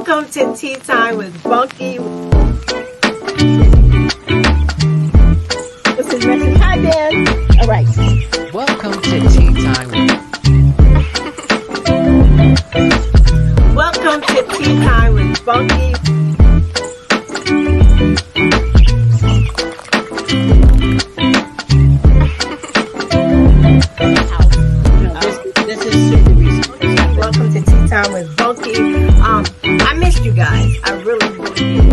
Welcome to Tea Time with Bunky. This is Message. Hi, Dan. All right. Welcome to Tea Time with Welcome to Tea Time with Bunky. This is super recent. Welcome to Tea Time with Bunky. I missed you guys. I really did.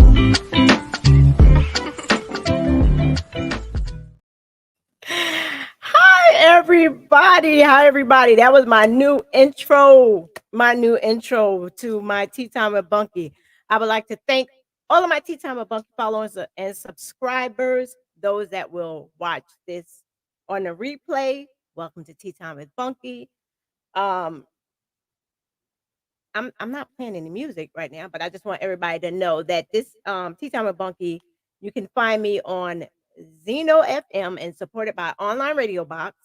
Hi, everybody. That was my new intro to my Tea Time with Bunky. I would like to thank all of my Tea Time with Bunky followers and subscribers, those that will watch this on the replay. Welcome to Tea Time with Bunky. I'm not playing any music right now, but I just want everybody to know that this Tea Time with Bunky, you can find me on Zeno FM and supported by Online Radio Box.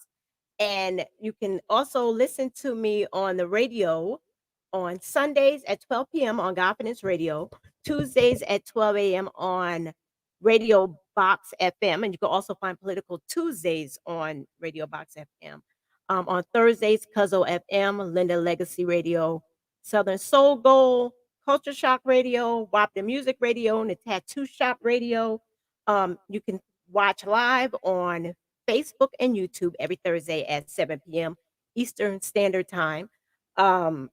And you can also listen to me on the radio on Sundays at 12 p.m. on Confidence Radio, Tuesdays at 12 a.m. on Radio Box FM. And you can also find Political Tuesdays on Radio Box FM. On Thursdays, Cuzzo FM, Linda Legacy Radio, Southern Soul Gold, Culture Shock Radio, WAP the Music Radio, and the Tattoo Shop Radio. You can watch live on Facebook and YouTube every Thursday at 7 p.m. Eastern Standard Time. On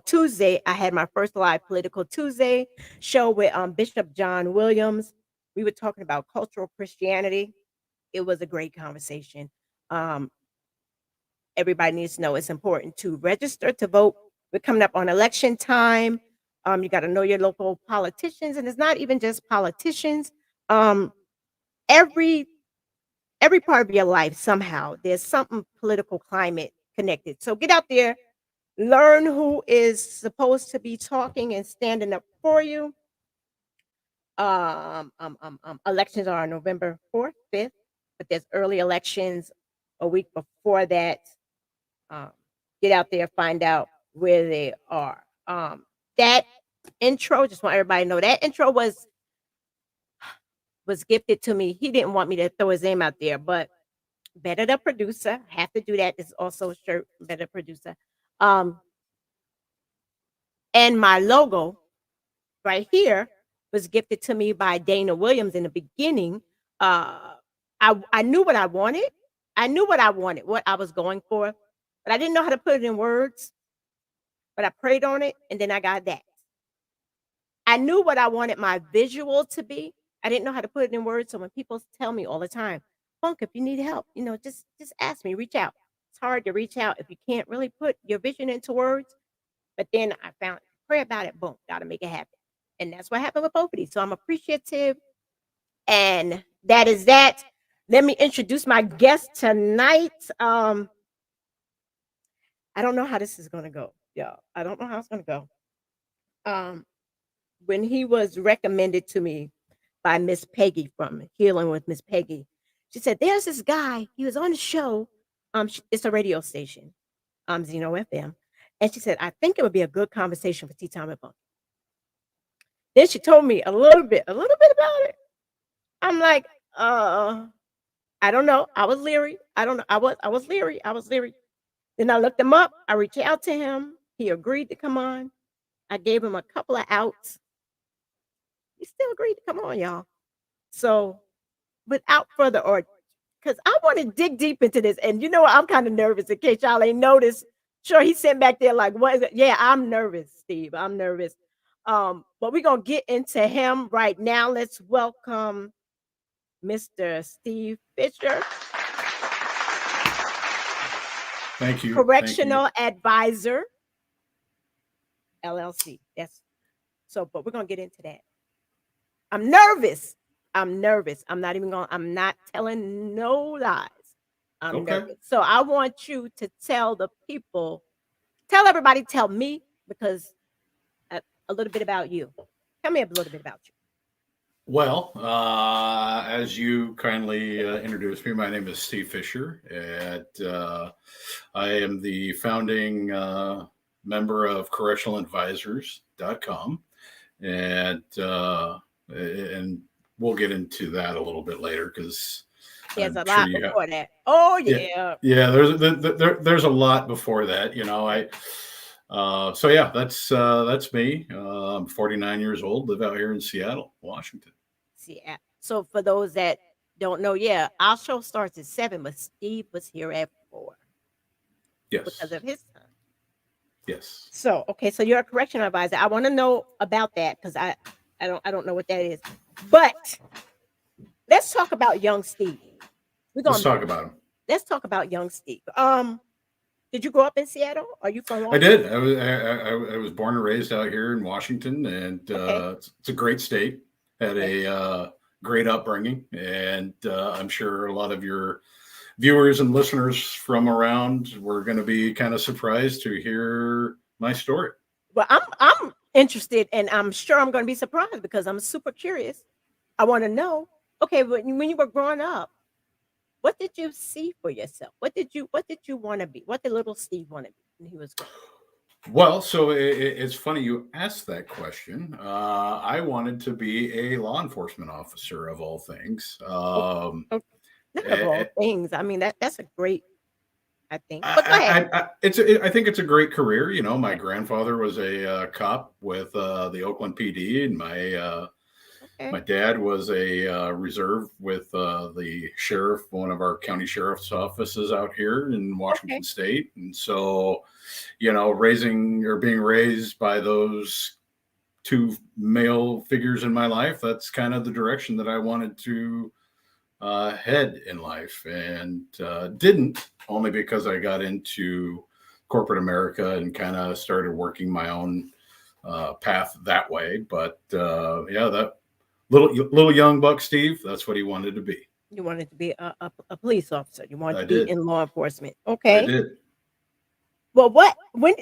Tuesday, I had my first live Political Tuesday show with Bishop John Williams. We were talking about cultural Christianity. It was a great conversation. Everybody needs to know it's important to register to vote. We're coming up on election time. You got to know your local politicians, and it's not even just politicians. Every part of your life, somehow there's something political climate connected. So get out there, learn who is supposed to be talking and standing up for you. Elections are on November 4th, 5th, but there's early elections a week before that. Get out there, find out where they are. That intro, just want everybody to know that intro was gifted to me. He didn't want me to throw his name out there, but Better the Producer, have to do that. This is also a shirt, Better Producer. And my logo right here was gifted to me by Dana Williams in the beginning. I knew what I wanted. I knew what I wanted, what I was going for, but I didn't know how to put it in words. But I prayed on it, and then I got that. I knew what I wanted my visual to be. I didn't know how to put it in words. So when people tell me all the time, Funk, if you need help, just ask me, reach out. It's hard to reach out if you can't really put your vision into words. But then I found, pray about it, boom, got to make it happen. And that's what happened with both of these. So I'm appreciative. And that is that. Let me introduce my guest tonight. I don't know how this is going to go, y'all. I don't know how it's going to go. When he was recommended to me by Miss Peggy from Healing with Miss Peggy, she said, there's this guy, he was on the show. It's a radio station, Zeno FM. And she said, I think it would be a good conversation for Tea Time with Bunky. Then she told me a little bit about it. I'm like, I don't know. I was leery. I don't know. I was leery. Then I looked him up. I reached out to him. He agreed to come on. I gave him a couple of outs. He still agreed to come on, y'all. So without further ado, because I want to dig deep into this. And I'm kind of nervous in case y'all ain't noticed. Sure, he sitting back there like, what is it? Yeah, I'm nervous, Steve. I'm nervous. But we're going to get into him right now. Let's welcome Mr. Steve Fisher. Thank you. Correctional Advisor, LLC. But we're going to get into that. I'm nervous. I'm not telling no lies. I'm nervous. So I want you to tell everybody, tell me, because a little bit about you. Tell me a little bit about you. Well, as you kindly introduced me, my name is Steve Fisher. I am the founding member of correctionaladvisors.com. And we'll get into that a little bit later because There's I'm a sure lot you have. before that. Oh Yeah, yeah. yeah. There's a lot before that. So yeah, that's me. I'm 49 years old. Live out here in Seattle, Washington. See, so for those that don't know, yeah, our show starts at 7, but Steve was here at 4 because Yes, of his time. yes. So, okay, so you're a correctional advisor. I want to know about that because I don't know what that is. But let's talk about young Steve. We're Let's gonna talk about him. let's talk about young Steve. Did you grow up in Seattle? Are you from I Washington? did. I was born and raised out here in Washington, and Okay, it's a great state. Had okay. a great upbringing, and I'm sure a lot of your viewers and listeners from around were going to be kind of surprised to hear my story. Well, I'm interested, and I'm sure I'm going to be surprised because I'm super curious. I want to know. Okay, when you were growing up, what did you see for yourself? What did you want to be? What did little Steve want to be when he was growing Well, so it's funny you asked that question. I wanted to be a law enforcement officer of all things. up? Oh, not of all things. I mean that's a great, I think. But go ahead. I think it's a great career. My Okay. grandfather was a cop with the Oakland PD, and my Okay. dad was a reserve with the sheriff, one of our county sheriff's offices out here in Washington Okay. State. And so, raising or being raised by those two male figures in my life, that's kind of the direction that I wanted to head in life, and didn't, only because I got into corporate America and kind of started working my own path that way. But yeah, that little young buck Steve, that's what he wanted to be. You wanted to be a police officer. You wanted I to be did. in law enforcement. I Okay. did. Well, when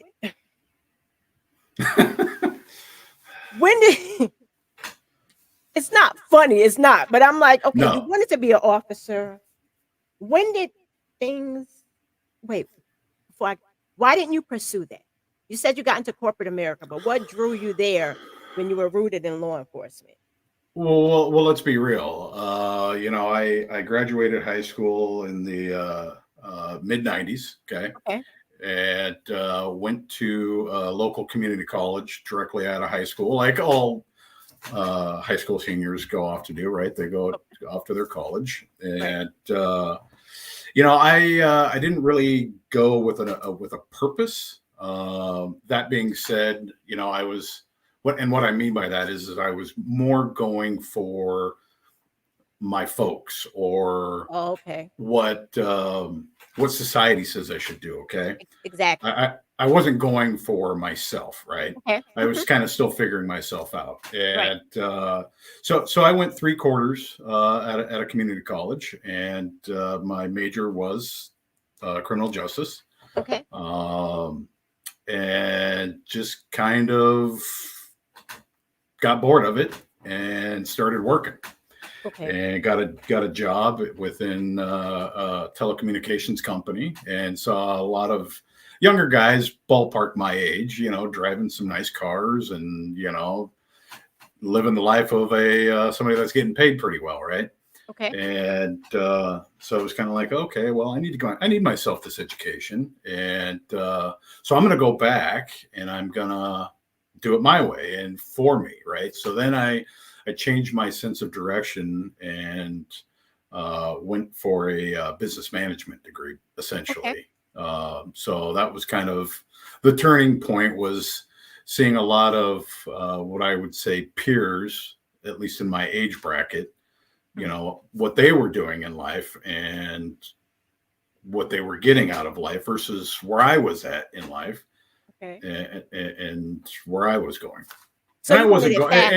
did it's not funny, it's not, but I'm like, okay, you No. wanted to be an officer. When did things wait, before why didn't you pursue that? You said you got into corporate America, but what drew you there when you were rooted in law enforcement? Well, let's be real. I graduated high school in the mid '90s. Okay, Okay. and went to a local community college directly out of high school, like all high school seniors go off to do. Right, they go Okay. off to their college, Right. and I didn't really go with a purpose. That being said, I was what I mean by that is that I was more going for my folks, or Oh, okay. what what society says I should do. Okay, I, Exactly. I I wasn't going for myself, right? Okay. I was kind of still figuring myself out, Right. and so I went 3 quarters at a community college, and my major was criminal justice, Okay. um, and just kind of got bored of it and started working, Okay. and got a job within a telecommunications company, and saw a lot of younger guys ballpark my age, driving some nice cars, and living the life of a somebody that's getting paid pretty well, right? Okay. And so it was kind of like, okay, well, I need myself this education, and so I'm going to go back and I'm going to do it my way and for me, right? So then I changed my sense of direction, and went for a business management degree, Okay. essentially. So that was kind of the turning point, was seeing a lot of what I would say peers, at least in my age bracket, Mm. what they were doing in life and what they were getting out of life versus where I was at in life, Okay. and where I was going. So And I you wanted wasn't it going, fast.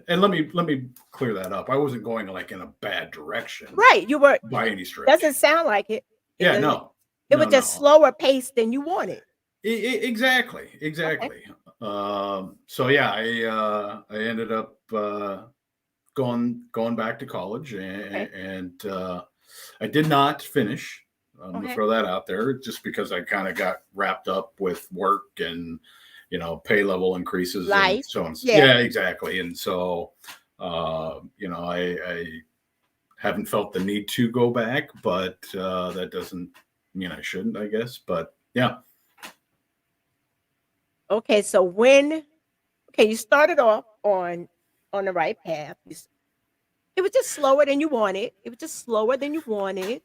and let me clear that up. I wasn't going like in a bad direction Right. You were by any stretch. doesn't sound like it. It Yeah, doesn't. no, It was no, just no. slower pace than you wanted. Exactly, Okay. exactly. So yeah, I ended up going back to college, Okay. and I did not finish I'm gonna Okay. throw that out there just because I kind of got wrapped up with work and pay level increases and Life. so on. Yeah. Yeah, exactly. And so I haven't felt the need to go back, but that doesn't mean I shouldn't, I guess. But yeah. Okay. So you started off on the right path. It was just slower than you wanted. It was just slower than you wanted.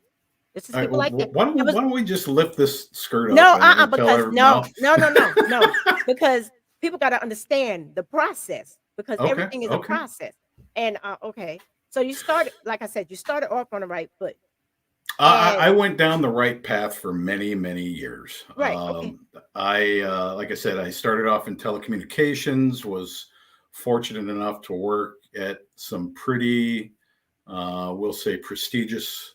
This is All right, people well, like that. why don't we It was why don't we just lift this skirt up no, and tell because everyone? no, No. no, no, no, no, because people got to understand the process because Okay. everything is a Okay. process. And okay, so you started, like I said, you started off on the right foot, I and went down the right path for many, many years. right, okay, Like I said, I started off in telecommunications, was fortunate enough to work at some pretty, we'll say, prestigious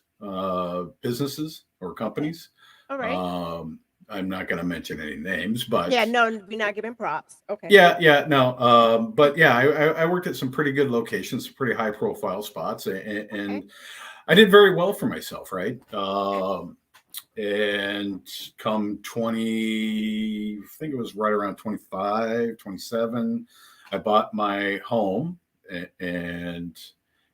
businesses or okay, companies. all right, Um, I'm not going to mention any names, yeah, but no, we're not giving props, okay, yeah, no. But yeah, I worked at some pretty good locations, pretty high profile spots, okay, and I did very well for myself, right? okay, And come 20, I think it was right around 25, 27, I bought my home and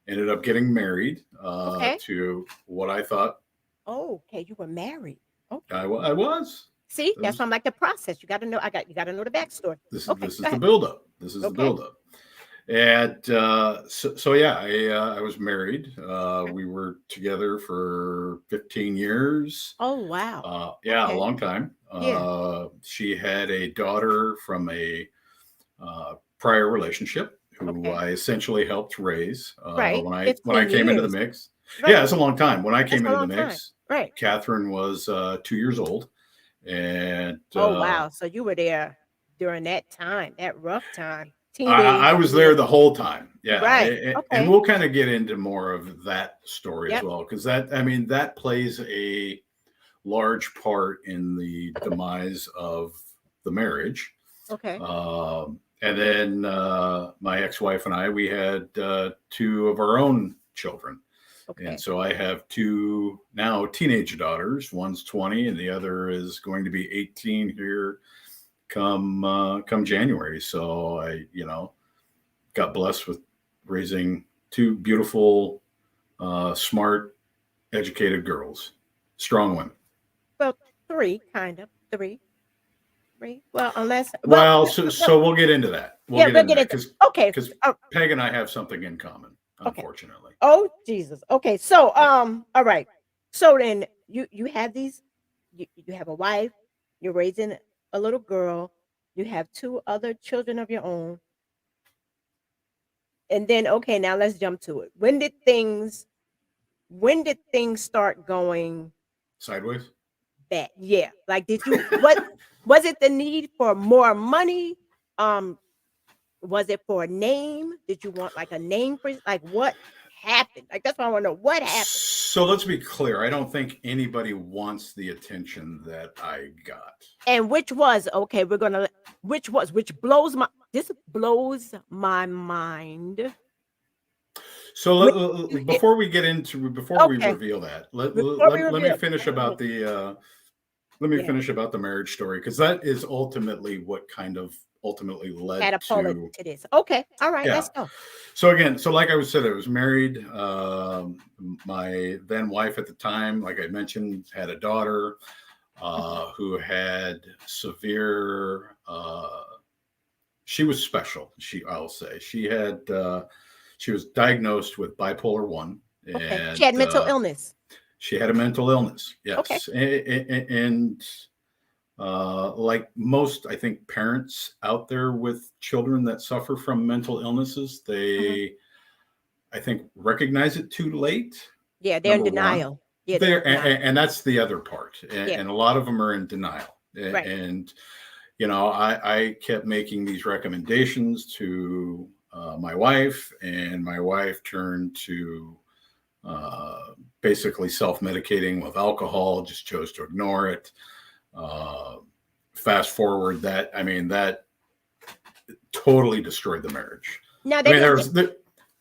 ended up getting married okay. to what I thought Oh, okay, you were married. Okay, I was. see, This that's why is I'm like the process. You got to know. You got to know the backstory. Okay, this is go the ahead. buildup. This is the Okay, buildup. And so yeah, I was married. okay. We were together for 15 years. Oh wow. Yeah, a Okay, long time. yeah. She had a daughter from a prior relationship who Okay. I essentially helped raise Right. when I 15 came into the years. mix. Yeah, Right. it's a long time. When I That's came a into the long time. mix, Right. Catherine was 2 years old, and Oh, wow. So you were there during that time, that rough time, I teenage was there years. the whole time. Yeah, Right. and Okay. we'll kind of get into more of that story as Yep. well because that plays a large part in the demise of the marriage. Okay. And then my ex-wife and I, we had two of our own children. And Okay. so I have two now teenage daughters. One's 20 and the other is going to be 18 here come January. So I, got blessed with raising two beautiful, smart, educated girls, strong women. Well, three, kind of. Three. Three. Well, unless, well, Well, so we'll get into that. We'll yeah, get we'll into get that into, okay. because Oh, Peg and I have something in common, okay. unfortunately. Oh, Jesus. Okay. So, Yeah. all right. So then you have these, you have a wife, you're raising a little girl, you have two other children of your own. And then, okay, now let's jump to it. When did things start going Sideways. bad? Yeah. Like, what was it, the need for more money? Um, was it for a name? Did you want like a name for, like, what happened? Like, that's what I want to know. What happened? So let's be clear. I don't think anybody wants the attention that I got. And okay, which blows my mind. So When you hit, before we okay, reveal that, before we let me reveal, finish before we, about the let me yeah, finish about the marriage story because that is ultimately what kind of ultimately led catapulted to to this. Okay, all right, yeah. let's go. So again, so like I said, I was married. My then wife at the time, like I mentioned, had a daughter Mhm. who had severe. She was special. I'll say, she was diagnosed with bipolar one, Okay, and she had mental illness. she had a mental illness. Okay, Yes, and like most, I think, parents out there with children that suffer from mental illnesses, mhm. they, I think, recognize it too late. Yeah, they're in Number one, denial. Yeah, they're in denial. and that's the other part, Yeah, and a lot of them are in denial. right. And I kept making these recommendations to my wife, and my wife turned to basically self-medicating with alcohol, just chose to ignore it. Uh, Fast forward that totally destroyed the marriage. Now I they mean, didn't they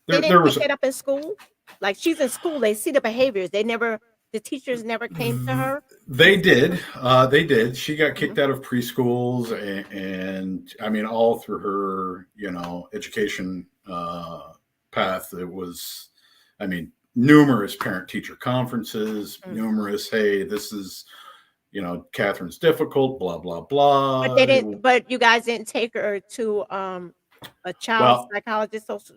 there didn't was pick it up in school. Like, she's in school, they see the behaviors. They never. The teachers never came to her They and said did. something? They did. She got kicked Mhm. out of preschools, and I mean, all through her, education path. It was, I mean, numerous parent-teacher conferences, Mm. numerous. Hey, this is, Catherine's difficult. Blah blah But blah. they didn't but you guys didn't take her to, a child Well, psychologist, social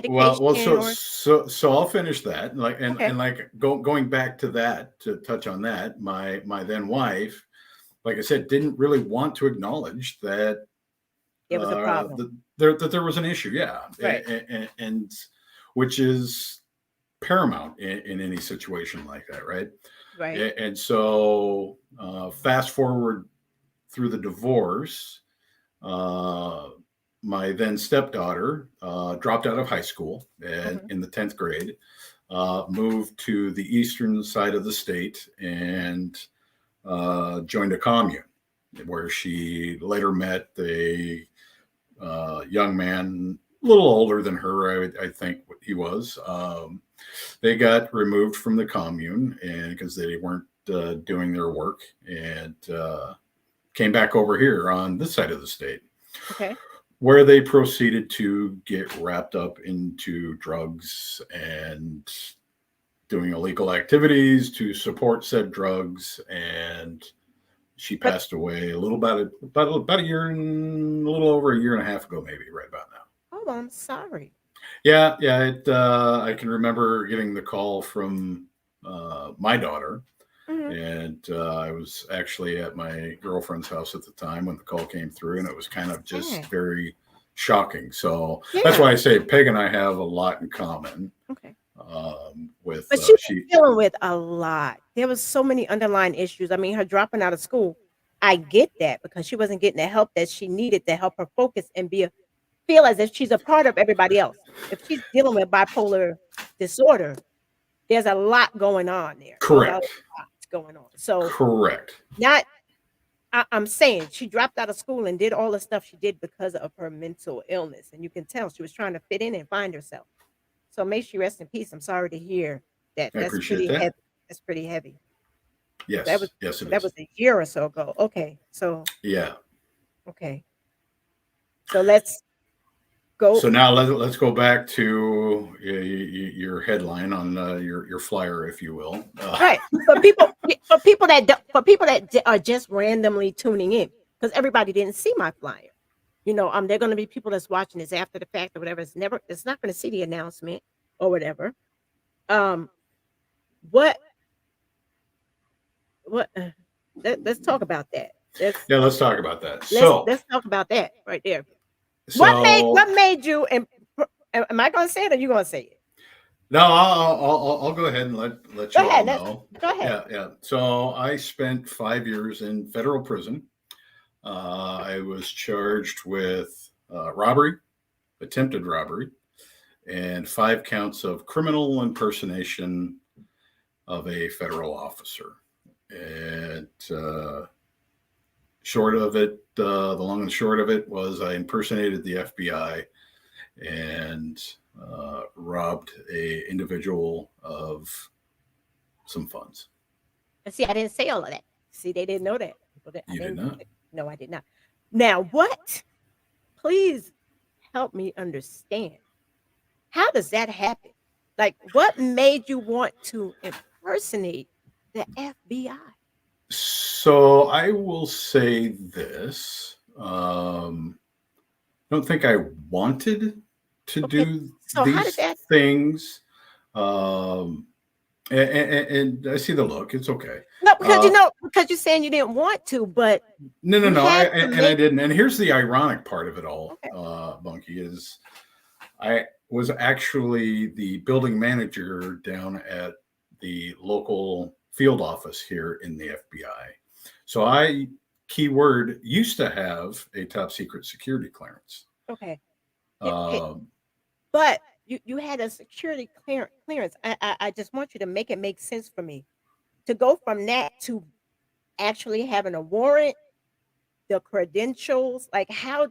well. medication So or so I'll finish that. Like okay. and like going back to that to touch on that. My then wife, like I said, didn't really want to acknowledge that There was a problem. there was an issue. Yeah, Right, and which is paramount in any situation like that, right? right. And so fast forward through the divorce. Uh, my then stepdaughter dropped out of high school and Mhm. in the 10th grade, moved to the eastern side of the state and joined a commune where she later met a young man, a little older than her, I think he was. They got removed from the commune and because they weren't doing their work and came back over here on this side of the state Okay. where they proceeded to get wrapped up into drugs and doing illegal activities to support said drugs. And she But passed away about a year and a little over a year and a half ago, maybe right about now. oh, I'm sorry. Yeah, yeah. I can remember getting the call from my daughter, Mhm. and I was actually at my girlfriend's house at the time when the call came through, and it was kind of just Sad. very shocking. So that's Yeah, why I say Peg and I have a lot in common. okay. With But she was she, dealing with a lot. There was so many underlying issues. I mean, her dropping out of school, I get that because she wasn't getting the help that she needed to help her focus and feel as if she's a part of everybody else. If she's dealing with bipolar disorder, there's a lot going on there. There's a lot correct, going on. So correct, not I'm saying she dropped out of school and did all the stuff she did because of her mental illness. And you can tell she was trying to fit in and find herself. So may she rest in peace. I'm sorry to hear that. I That's appreciate pretty that. heavy. That's pretty heavy. That was Yes, yes, it that is. was a year or so ago. Okay. So Yeah. okay. So let's go. So now let's go back to your headline on your flyer, if you will. Right. For people that are just randomly tuning in, because everybody didn't see my flyer. There are gonna be people that's watching this after the fact or whatever. It's not gonna see the announcement or whatever. Um, what what let's talk about that. Let's Yeah, let's talk about that. let's So, let's talk about that right there. so What made you and am I gonna say it or you gonna say it? no, I'll go ahead and let Go you all ahead. know. Go ahead. Yeah, yeah. So I spent 5 years in federal prison. I was charged with robbery, attempted robbery, and 5 counts of criminal impersonation of a federal officer. And short of it, the long and short of it was I impersonated the FBI and robbed a individual of some funds. And see, I didn't say all of that. See, they didn't know that. I You did didn't. not. No, I did not. Now, what? Please help me understand. How does that happen? Like, what made you want to impersonate the FBI? So I will say this. I don't think I wanted to Okay, do so how did these that? things. Um, and I see the look. It's okay. No, Uh, because you're saying you didn't want to, but no, no, you no. had to And I make. didn't. And here's the ironic part of it all, Okay, Bunky, is I was actually the building manager down at the local field office here in the FBI. So I, keyword, used to have a top secret security clearance. okay, okay. Um, But you had a security clearance. I just want you to make it make sense for me to go from that to actually having a warrant, the credentials, like how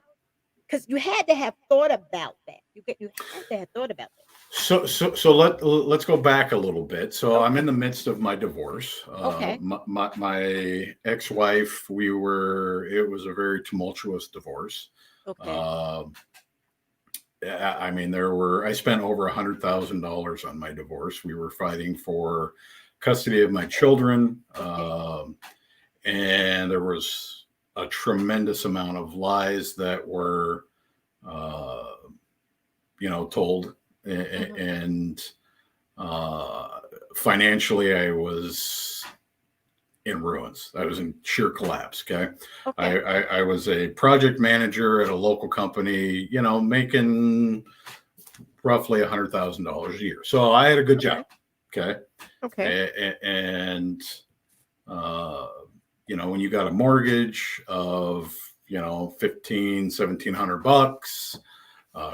because you had to have thought about that. You had to have thought about that. Let's go back a little bit. So I'm in Okay. the midst of my divorce. Okay. My ex-wife, it was a very tumultuous divorce. Okay. Um, I mean, I spent over $100,000 on my divorce. We were fighting for custody of my children. Okay. And there was a tremendous amount of lies that were, uh, told. Hmm. And uh, financially, I was in ruins. I was in sheer collapse. Okay. Okay. I was a project manager at a local company, making roughly $100,000 a year. So I had a good job. Okay. Okay. Okay. And, uh, when you got a mortgage of, 1,500, 1,700 bucks,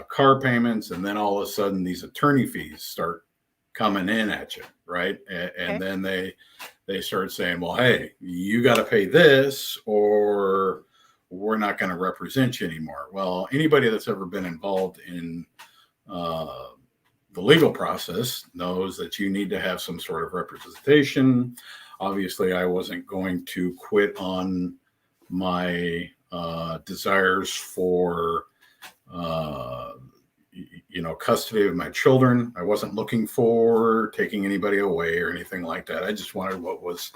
car payments, and then all of a sudden these attorney fees start coming in at you, right? And Okay. then they start saying, well, hey, you got to pay this, or we're not going to represent you anymore. Well, anybody that's ever been involved in uh, the legal process knows that you need to have some sort of representation. Obviously, I wasn't going to quit on my desires for uh, custody of my children. I wasn't looking for taking anybody away or anything like that. I just wanted what was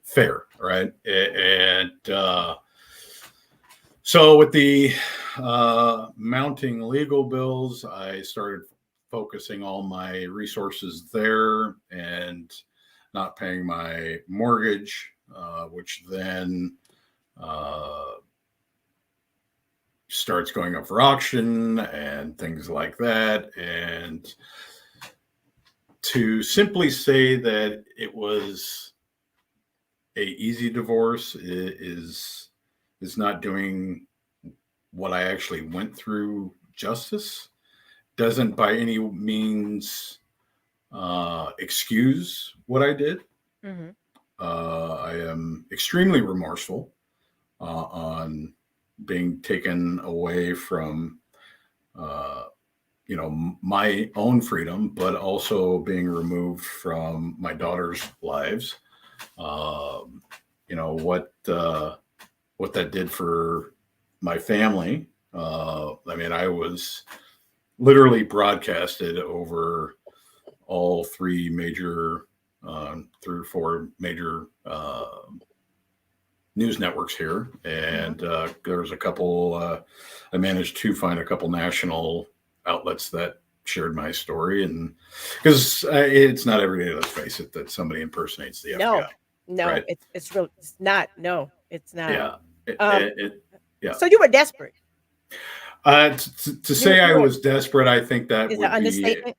fair, right? And so with the mounting legal bills, I started focusing all my resources there and not paying my mortgage, which then uh, starts going up for auction and things like that. And to simply say that it was a easy divorce is not doing what I actually went through justice. Doesn't by any means excuse what I did. Hmm. I am extremely remorseful on being taken away from uh, my own freedom, but also being removed from my daughter's lives. Um, what that did for my family. I mean, I was literally broadcasted over all three or four major news networks here, Hmm. and there was a couple. I managed to find a couple national outlets that shared my story, and because it's not every day, let's face it, that somebody impersonates the FBI, No. No. right? It's real. It's not. No. It's not. Yeah, Um. yeah. So you were desperate. To say I You were. was desperate, I think that Is an would be, understatement.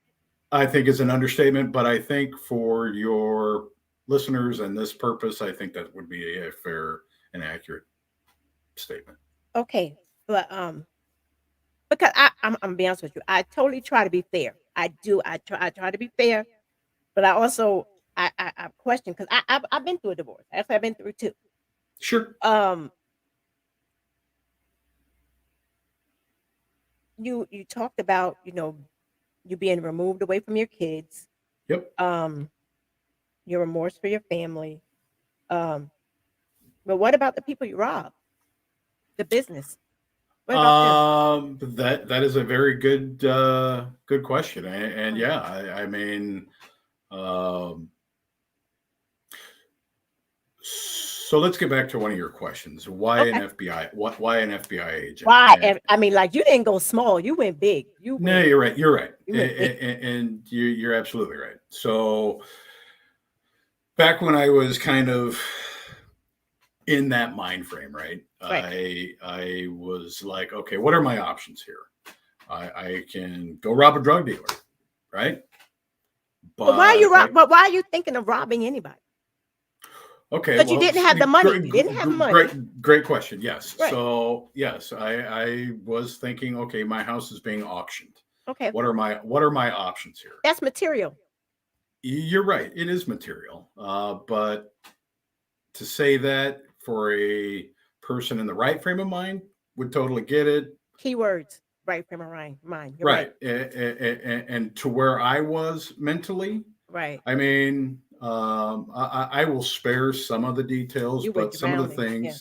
I think is an understatement, but I think for your listeners and this purpose, I think that would be a fair and accurate statement. Okay. But because I'm gonna be honest with you, I totally try to be fair. I do. I try to be fair, but I also I question because I've been through a divorce. Actually, I've been through two. Sure. Um, you talked about you being removed away from your kids. Yep. Um, your remorse for your family. Um, but what about the people you robbed? The business. What about them? That is a very good question, and Mm. yeah, I mean, um, so let's get back to one of your questions. Why an Okay. FBI? Why an FBI agent? Why? And I mean, like you didn't go small. You went big. no, you're right. You're right, You went big. and you're absolutely right. So back when I was kind of in that mind frame, right? Right. I was like, okay, what are my options here? I can go rob a drug dealer, right? But why are But But why are you thinking of robbing anybody? okay, Because you well, didn't have the money. You didn't have money. great question. Yes. Right. So yes, I was thinking, okay, my house is being auctioned. Okay. What are my options here? That's material. You're right. It is material. But to say that for a person in the right frame of mind would totally get it. Keywords. right frame of mind. You're right. Right. And to where I was mentally, Right. I mean, I will spare some of the details, You were but drowning. Yeah.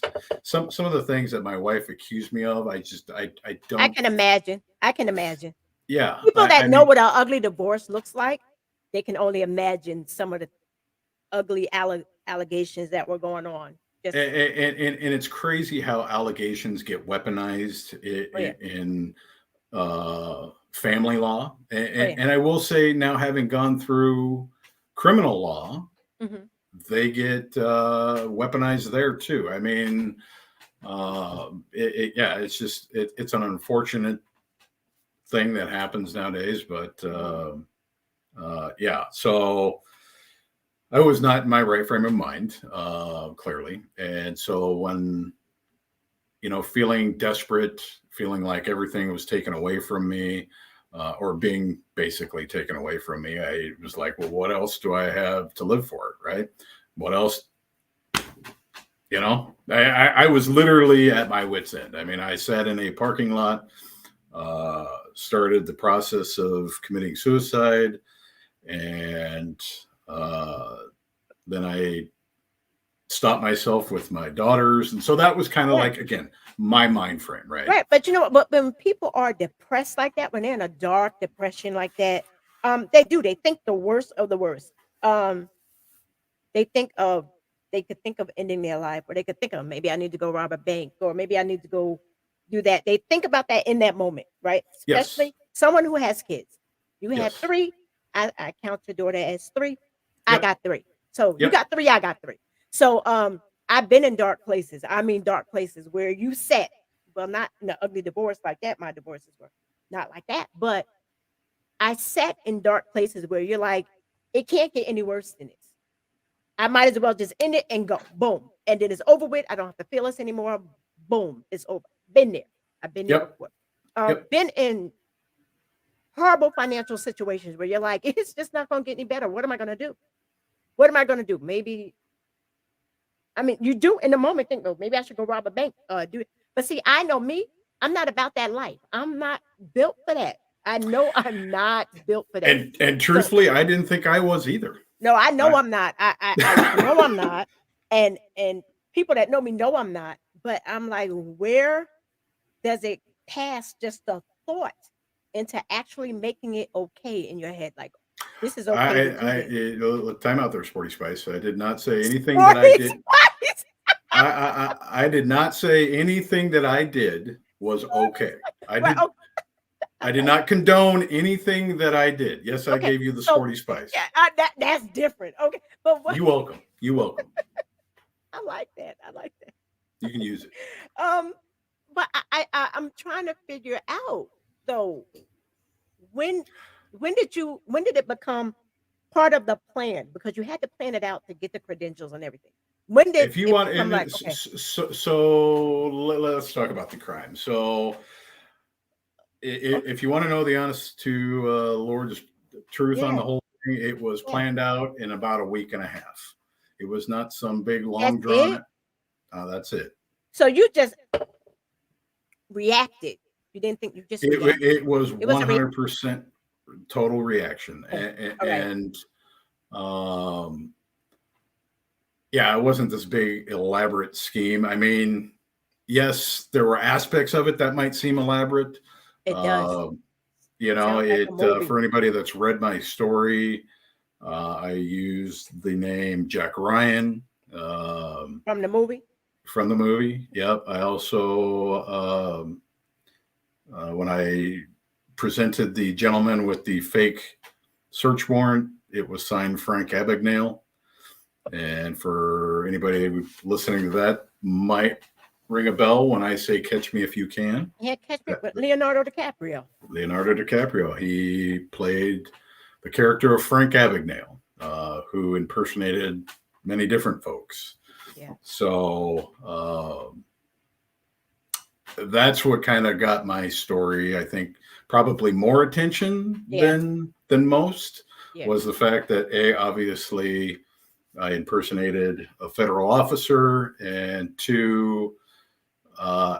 some of the things that my wife accused me of, I I don't. can imagine. I can imagine. Yeah, People I that know mean, what an ugly divorce looks like, they can only imagine some of the ugly allegations that were going on. Just and it's crazy how allegations get weaponized oh yeah, in family law. oh yeah. And I will say now, having gone through criminal law, Hmm. they get weaponized there too. I mean, yeah, it's just it's an unfortunate thing that happens nowadays, but Hmm. yeah. So I was not in my right frame of mind, clearly, and so when feeling desperate, feeling like everything was taken away from me, or being basically taken away from me, I was like, well, what else do I have to live for, right? What else? I was literally at my wit's end. I mean, I sat in a parking lot, started the process of committing suicide, and uh, then I stopped myself with my daughters. And so that was kind of Yeah. like, again, my mind frame, right? Right. But you know what? But when people are depressed like that, when they're in a dark depression like that, they do. They think the worst of the worst. Um, they think of they could think of ending their life, or they could think of maybe I need to go rob a bank, or maybe I need to go do that. They think about that in that moment, right? Yes. Especially someone who has kids. You had Yes. three. I count your daughter as three. I Yep. got three. So you Yep. got three. I got three. So I've been in dark places. I mean, dark places where you sat. Well, not in an ugly divorce like that. My divorces were not like that, but I sat in dark places where you're like, it can't get any worse than this. I might as well just end it and go. Boom. And then it's over with. I don't have to feel this anymore. Boom. It's over. Been there. I've been there Yep. before. Yep. Been in horrible financial situations where you're like, it's just not going to get any better. What am I going to do? What am I going to do? Maybe, I mean, you do in the moment think, oh, maybe I should go rob a bank. Do it. But see, I know me. I'm not about that life. I'm not built for that. I know I'm not built for that. And So truthfully, I didn't think I was either. no, I know I, I'm not. I know I'm not. And people that know me know I'm not. But I'm like, where does it pass just the thought into actually making it okay in your head? Like, this is okay to do this. time out there, Sporty Spice. I did not say anything that I Sporty did. Spice. I did not say anything that I did was okay. I Well, did. I did not condone anything that I did. Yes, I okay. gave you the So Sporty Spice. yeah, that's different. Okay. But what You welcome. You welcome. I like that. I like that. You can use it. Um, but I'm trying to figure out though when when did it become part of the plan? Because you had to plan it out to get the credentials and everything. When did If you it want, become like okay, so let's talk about the crime. So okay, if you want to know the honest to Lord's truth on yeah, the whole thing, it was yeah, planned out in about a week and a half. It was not some big that's long drawn. it. That's it. So you just reacted. You didn't think you just reacted. It was It was a reaction. 100% total reaction, Okay. All right. and um, yeah, it wasn't this big elaborate scheme. I mean, yes, there were aspects of it that might seem elaborate. It does. Uh, Sounds like a movie for anybody that's read my story, I used the name Jack Ryan from the movie. from the movie. Yep. I also, when I presented the gentleman with the fake search warrant, it was signed Frank Abagnale. And for anybody listening to that, might ring a bell when I say "Catch Me If You Can." Yeah, catch me with Leonardo DiCaprio. Leonardo DiCaprio. He played the character of Frank Abagnale, who impersonated many different folks. Yeah. So that's what kind of got my story, I think, probably more attention Yeah. than most, Yeah. was the fact that obviously I impersonated a federal officer, and two,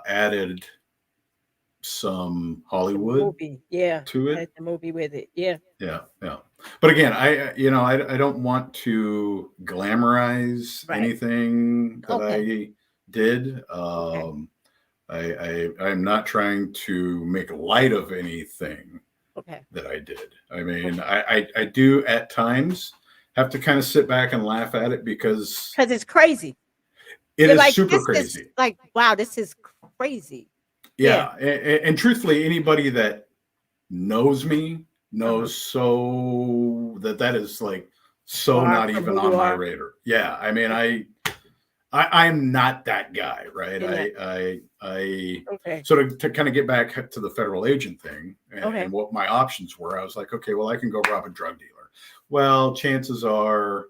added some The Hollywood movie, yeah, to it. had the movie with it, yeah. Yeah, yeah. But again, I don't want to glamorize Right. anything that Okay, I did. okay, I'm not trying to make light of anything okay. that I did. I mean, Okay. I do at times have to kind of sit back and laugh at it because 'Cause it's crazy. it You're is like, super "This is crazy. like, wow, this is crazy." Yeah, Yeah, and truthfully, anybody that knows me uh-huh. knows so that that is like so Far not from even who you on my are. radar. Yeah, I mean, Okay, I'm not that guy, right? you're not. I Okay, so to kind of get back to the federal agent thing okay. and what my options were, I was like, okay, well, I can go rob a drug dealer. Well, chances are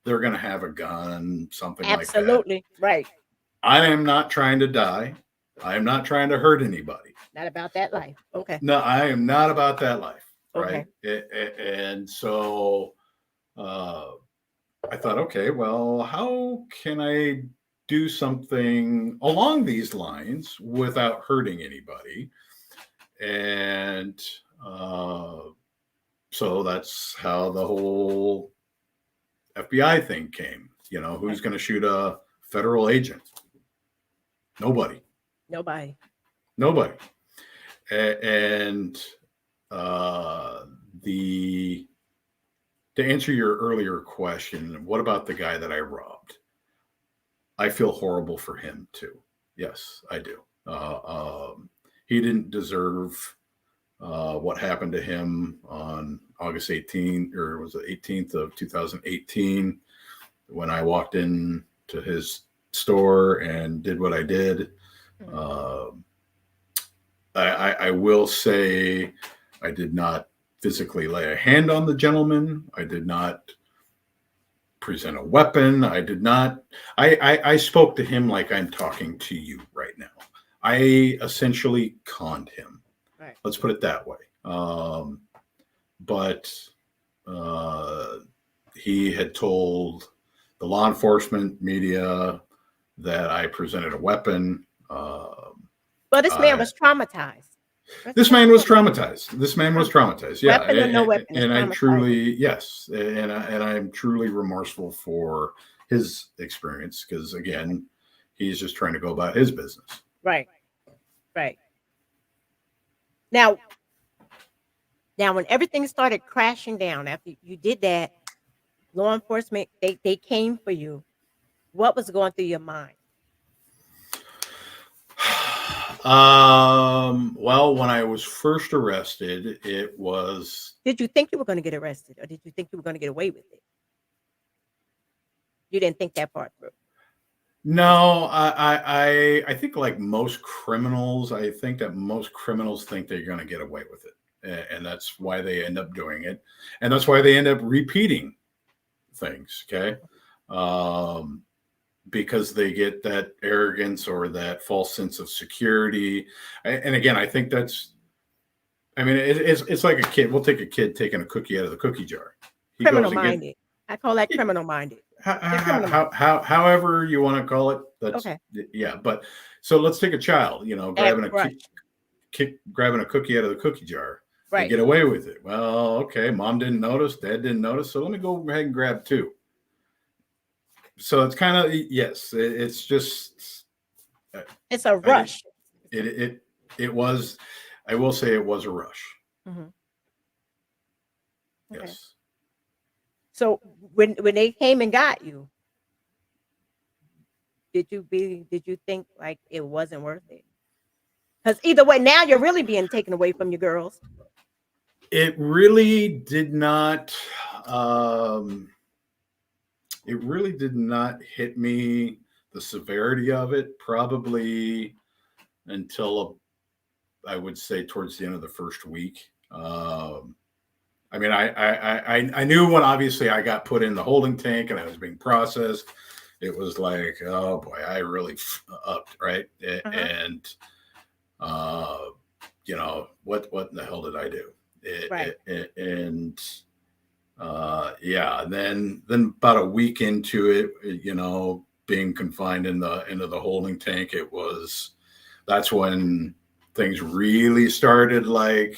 they're going to have a gun, something like that. Absolutely, right. I am not trying to die. I am not trying to hurt anybody. Not about that life. Okay, No, I am not about that life, right? okay. And so uh, I thought, okay, well, how can I do something along these lines without hurting anybody? And uh, so that's how the whole FBI thing came. You know, Okay. who's going to shoot a federal agent? Nobody. Nobody. Nobody. And uh, the to answer your earlier question, what about the guy that I robbed? I feel horrible for him too. Yes, I do. He didn't deserve what happened to him on August 18th, or was it 18th of 2018, when I walked in to his store and did what I did. Mhm. Uh, I will say I did not physically lay a hand on the gentleman. I did not present a weapon. I did not. I spoke to him like I'm talking to you right now. I essentially conned him. Right. Let's put it that way. But uh, he had told the law enforcement media that I presented a weapon. Well, this man I was traumatized. This This man man was was traumatized. traumatized. This man was Trauma. traumatized. Yeah, Weapon or no weapon is and I traumatizing. truly yes, and I'm truly remorseful for his experience because Okay. again, he's just trying to go about his business. Right, right. Now now when everything started crashing down after you did that, law enforcement, they came for you. What was going through your mind? Well, when I was first arrested, it was Did you think you were gonna get arrested, or did you think you were gonna get away with it? You didn't think that part through. It's no, I think like most criminals, I think that most criminals think they're going to get away with it, and that's why they end up doing it, and that's why they end up repeating things. Okay, um, because they get that arrogance or that false sense of security. And again, I think that's, I mean, it's like a kid. We'll take a kid taking a cookie out of the cookie jar. He criminal goes and get minded. I call that criminal minded. They're criminal minded. however you want to call it. That's Okay. yeah. But so let's take a child, That grabbing a rush. grabbing a cookie out of the cookie jar. They Right. get away with it. Well, okay, mom didn't notice, dad didn't notice, so let me go ahead and grab two. So it's kind of yes, it's just uh, It's a I did rush. It's it a it it was. I will say it was a rush. mhm. Okay. Yes. So when they came and got you, did you think like it wasn't worth it? Because either way, now you're really being taken away from your girls. It really did not. Um, it really did not hit me, the severity of it, probably until I would say towards the end of the first week. I mean, I knew when obviously I got put in the holding tank and I was being processed. It was like, oh boy, I really upped, right? Uh-huh. And uh, what in the hell did I do? Right. And yeah, and then about a week into it, being confined in the holding tank, that's when things really started like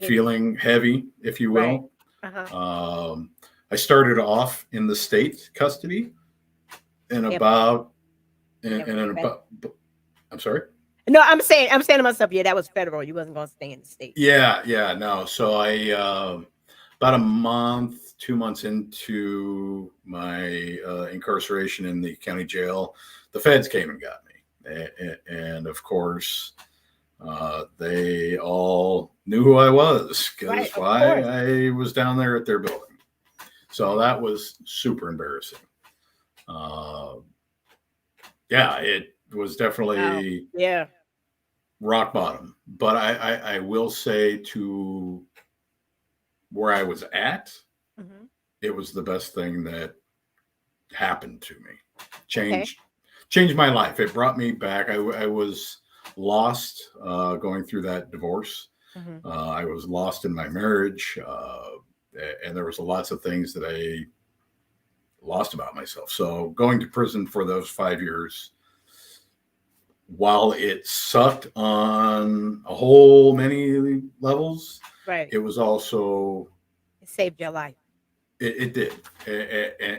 Heavy. feeling heavy, if you Right. will. Uh-huh. I started off in the state custody and Yeah, about that was and in federal. about. I'm sorry. No, I'm saying to myself, yeah, that was federal. You wasn't gonna stay in the state. Yeah, yeah, no. So I about a month, 2 months into my incarceration in the county jail, the feds came and got me, and of course, they all knew who I was Right, because of why course. I was down there at their building. So Right. that was super embarrassing. Uh, yeah, it was Wow. definitely Yeah. rock bottom. But I will say to where I was at, Hmm. it was the best thing that happened to me. Okay. Changed changed my life. It brought me back. I was lost going through that divorce. Hmm. I was lost in my marriage, and there was lots of things that I lost about myself. So going to prison for those 5 years, while it sucked on a whole many levels, Right. it was also It saved your life. it did,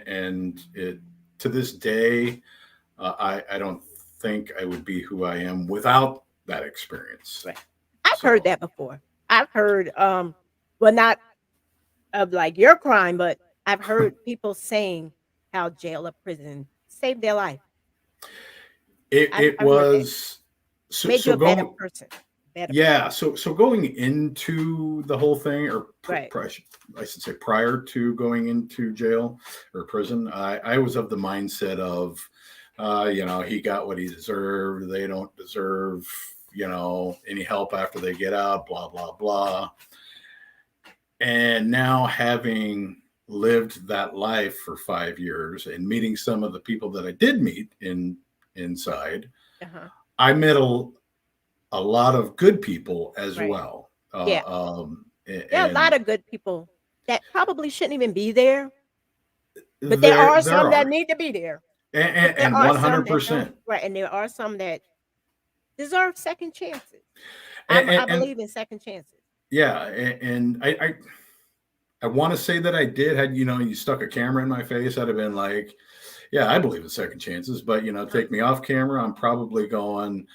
and it to this day, I don't think I would be who I am without that experience. Right. I've heard So that before. I've heard well, not of like your crime, but I've heard people saying how jail or prison saved their life. it I've heard that. was Made you so a better going. person. Better person. Yeah, so going into the whole thing, or Right. I should say prior to going into jail or prison, I was of the mindset of, he got what he deserved. They don't deserve, any help after they get out. Blah blah blah. And now having lived that life for 5 years and meeting some of the people that I did meet inside, Uh-huh. I met a lot of good people as Right. well. Yeah. There are a lot And of good people that probably shouldn't even be there, but there there are there some that are, need to be there. and, But there and are some that don't. 100%, Right. And there are some that deserve second chances. I and believe in second chances. yeah, and I want to say that I did. Had you stuck a camera in my face, I'd have been like, yeah, I believe in second chances. But Uh-huh. take me off camera, I'm probably going,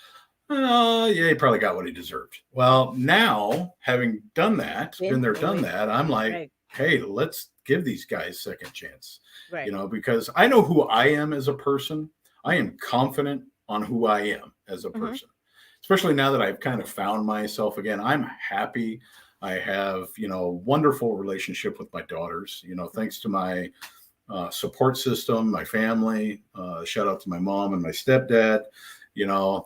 yeah, he probably got what he deserved. Yeah. Well, now having done that, been Been there, through done it. that, I'm like, Right. hey, let's give these guys second chance. Right. Because I know who I am as a person. I Hmm. am confident on who I am as a Hmm. person, especially now that I've kind of found myself again. I'm happy. I have, wonderful relationship with my daughters, thanks to my support system, my family. Shout out to my mom and my stepdad.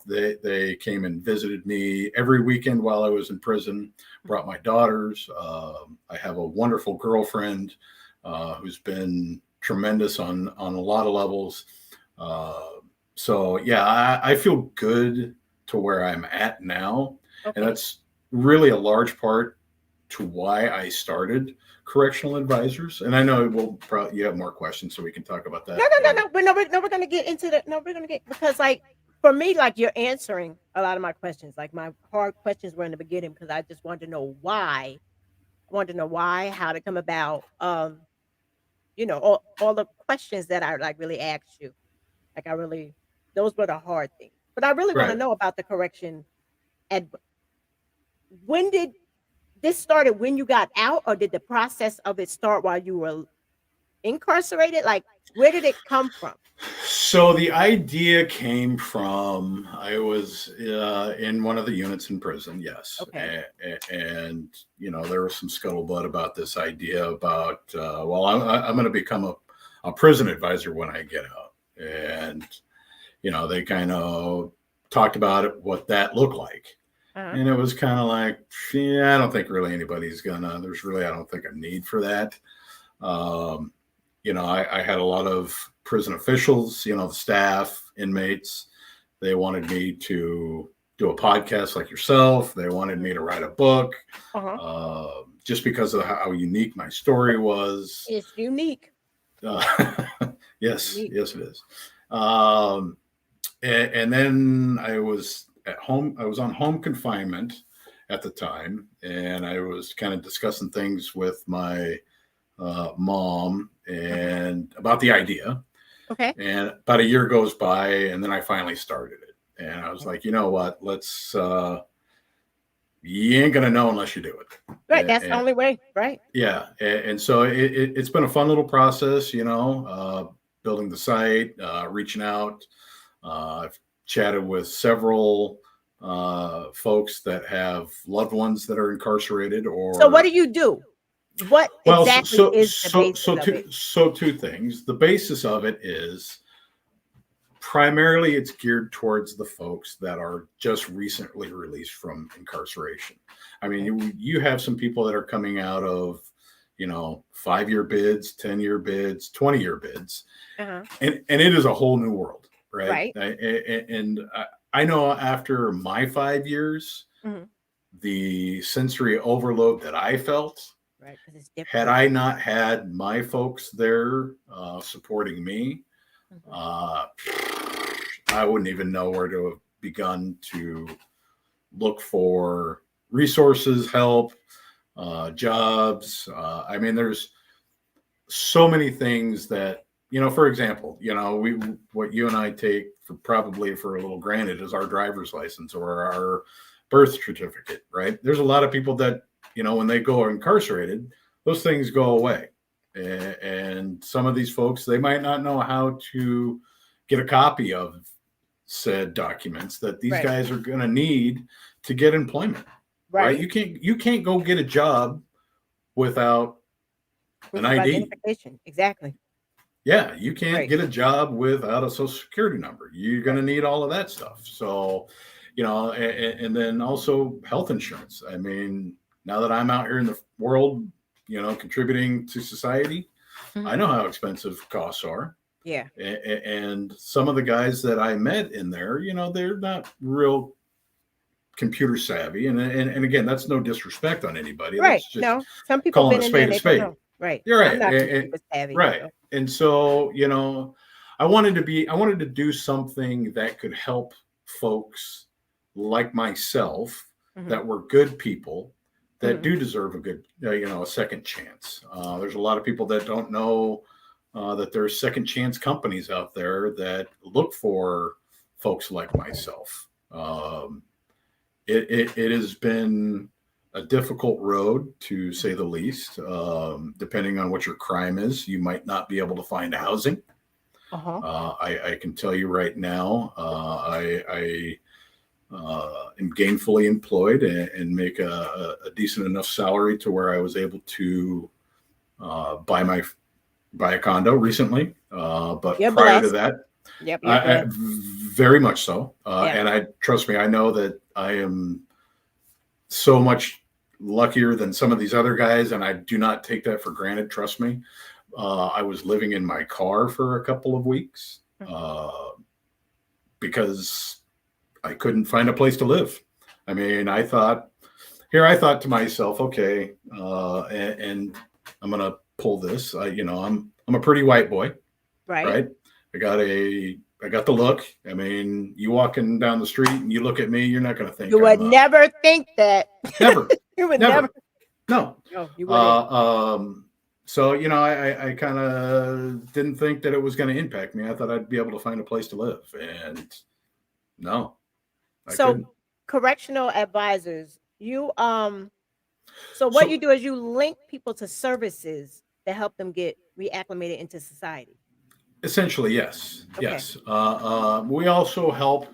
They came and visited me every weekend while I was in prison. Brought my daughters. I have a wonderful girlfriend who's been tremendous on a lot of levels. Uh, so yeah, I feel good to where I'm at now, and Okay. that's really a large part to why I started correctional advisors. And I know you have more questions, so we can talk about No, that no, no, later. no. But no, no, we're gonna get into that. No, we're gonna get because like for me, like you're answering a lot of my questions. Like my hard questions were in the beginning because I just wanted to know why. I wanted to know why, how to come about. All the questions that I like really asked you. Like I really, those were the hard things. But I really want to Right. know about the correction. And when did this started? When you got out, or did the process of it start while you were incarcerated? Like where did it come from? So the idea came from I was in one of the units in prison, yes, Okay. and there was some scuttlebutt about this idea about well, I'm going to become a prison advisor when I get out, and they kind of talked about it, what that looked like. Uh-huh. And it was kind of like, yeah, I don't think really anybody's gonna. I don't think a need for that. Um, I had a lot of prison officials, the staff, inmates. They wanted me to do a podcast like yourself. They wanted me to write a book, Uh-huh. just because of how unique my story was. It's unique. Uh, yes, Unique. yes, it is. And then I was at home. I was on home confinement at the time, and I was kind of discussing things with my mom Mhm. and about the idea. Okay. And about a year goes by, and then I finally started it. And I was like, you know what? Let's. You ain't gonna know unless you do it. Right. That's the And only way. Right. yeah, and so it's been a fun little process, building the site, reaching out. I've chatted with several folks that have loved ones that are incarcerated, So what do or you do? What well, exactly is the basis of it? two things. The basis of it is primarily it's geared towards the folks that are just recently released from incarceration. I mean, Okay. you have some people that are coming out of, 5-year bids, 10-year bids, 20-year bids, Uh-huh. and it is a whole new world, right? Right. And I know after my 5 years, Mhm. the sensory overload that I felt, Right. Because it's had difficult. I not had my folks there supporting me, Mhm. uh, I wouldn't even know where to have begun to look for resources, help, jobs. I mean, there's so many things that, for example, we what you and I take for probably for a little granted is our driver's license or our birth certificate, right? There's a lot of people that, when they go incarcerated, those things go away. And some of these folks, they might not know how to get a copy of said documents that these Right. guys are going to need to get employment, right? Right. You can't go get a job without an Proof of ID. identification. Exactly. Yeah, you can't Right. get a job without a social security number. You're going Right. to need all of that stuff. So, and then also health insurance. I mean, now that I'm out here in the world, contributing to society, I Mhm. know how expensive costs are. Yeah. And some of the guys that I met in there, they're not real computer savvy. And again, that's no disrespect on anybody. Right. That's just No. Some people calling been a in there spade and a they don't spade. know. Right. You're I'm right. not computer savvy. Right. So. And so, I wanted to do something that could help folks like myself Mhm. that were good people that Mhm. do deserve a good, a second chance. There's a lot of people that don't know that there's second chance companies out there that look for folks like myself. It has been a difficult road to say Mhm. the least. Depending on what your crime is, you might not be able to find housing. Uh-huh. I can tell you right now, I am gainfully employed and make a decent enough salary to where I was able to buy a condo recently. But You're prior to blessed. that, Yep, you're I blessed. very much so. Yeah. And trust me, I know that I am so much luckier than some of these other guys, and I do not take that for granted. Trust me. I was living in my car for a couple of weeks Mhm. because I couldn't find a place to live. I mean, I thought to myself, okay, and I'm gonna pull this. I'm a pretty white boy, Right. right? I got the look. I mean, you walking down the street and you look at me, you're not gonna think You would I'm a never think that. never, You would never. never, no. No, you wouldn't. Uh, so I kind of didn't think that it was going to impact me. I thought I'd be able to find a place to live, and no, I So couldn't. correctional advisors, so what you So do is you link people to services that help them get reacclimated into society. essentially, yes, Okay. yes. We also help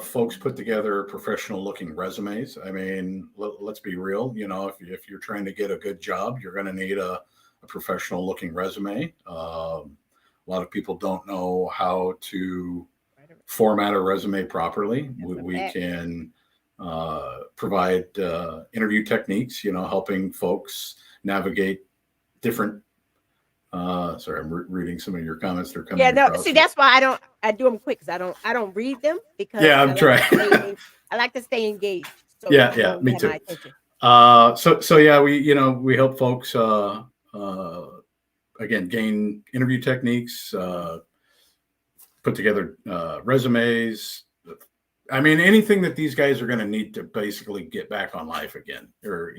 folks put together professional looking resumes. I mean, let's be real. If you're trying to get a good job, you're going to need a professional looking resume. A lot of people don't know how to Right. format a resume properly. That's a We fact. can provide interview techniques, helping folks navigate different. Sorry, I'm reading some of your comments. They're Yeah, coming no, across. see, that's why I do them quick because I don't read them because Yeah, I'm trying. I like to stay engaged. So Yeah, yeah, you me have my too. attention. So yeah, we help folks again gain interview techniques, Mhm. put together resumes, I mean, anything that these guys are going to need to basically get back on life again, or